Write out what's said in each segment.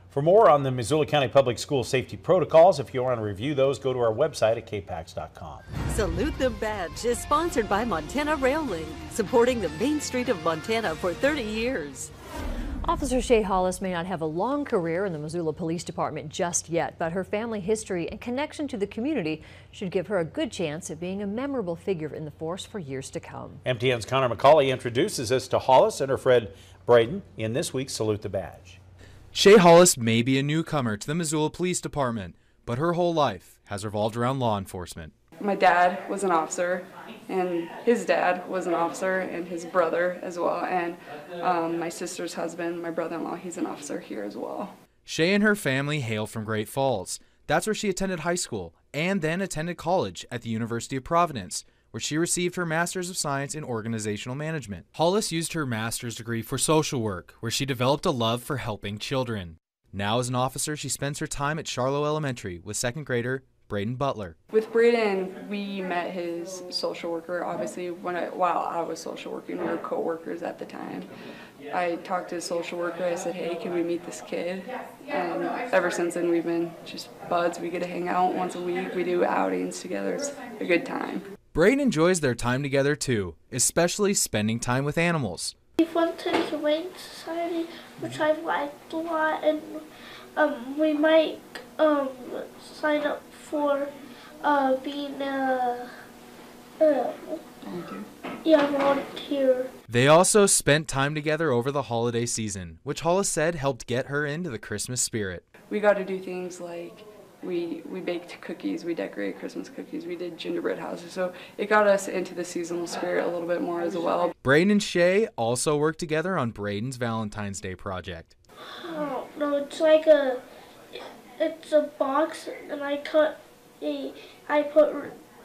For more on the Missoula County Public School safety protocols, if you want to review those, go to our website at kpax.com. Salute the Badge is sponsored by Montana Rail Link, supporting the Main Street of Montana for 30 years. Officer Shay Hollis may not have a long career in the Missoula Police Department just yet, but her family history and connection to the community should give her a good chance at being a memorable figure in the force for years to come. MTN's Connor McCauley introduces us to Hollis and her friend Braden in this week's Salute the Badge. Shay Hollis may be a newcomer to the Missoula Police Department, but her whole life has revolved around law enforcement. My dad was an officer, and his dad was an officer, and his brother as well, and my sister's husband, my brother-in-law, he's an officer here as well. Shay and her family hail from Great Falls. That's where she attended high school and then attended college at the University of Providence, where she received her Master's of Science in Organizational Management. Hollis used her master's degree for social work, where she developed a love for helping children. Now as an officer, she spends her time at Charlo Elementary with second grader Braden Butler. With Braden, we met his social worker, obviously, while I was social working. We were co-workers at the time. I talked to his social worker. I said, hey, can we meet this kid? And ever since then, we've been just buds. We get to hang out once a week. We do outings together. It's a good time. Braden enjoys their time together too, especially spending time with animals. We went to the Humane Society, which I liked a lot, and we might sign up for being a volunteer. They also spent time together over the holiday season, which Hollis said helped get her into the Christmas spirit. We got to do things like we baked cookies, we decorated Christmas cookies, we did gingerbread houses, so it got us into the seasonal spirit a little bit more as well. Braden and Shay also worked together on Braden's Valentine's Day project. Oh, no, it's like it's a box, and I put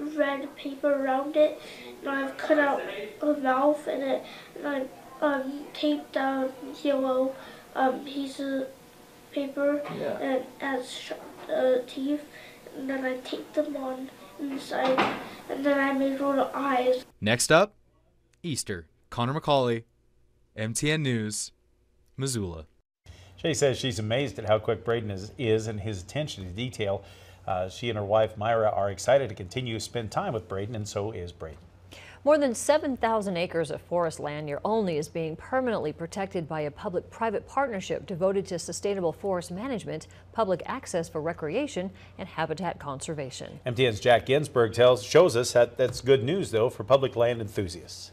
red paper around it, and I've cut out a mouth in it, and I taped down yellow piece of paper, and as teeth, and then I taped them on inside, and then I made little eyes. Next up, Easter. Connor McCauley, MTN News, Missoula. Shay says she's amazed at how quick Braden is and his attention to detail. She and her wife Myra are excited to continue to spend time with Braden, and so is Braden. More than 7,000 acres of forest land near Olney is being permanently protected by a public-private partnership devoted to sustainable forest management, public access for recreation, and habitat conservation. MTN's Jack Ginsburg shows us that that's good news, though, for public land enthusiasts.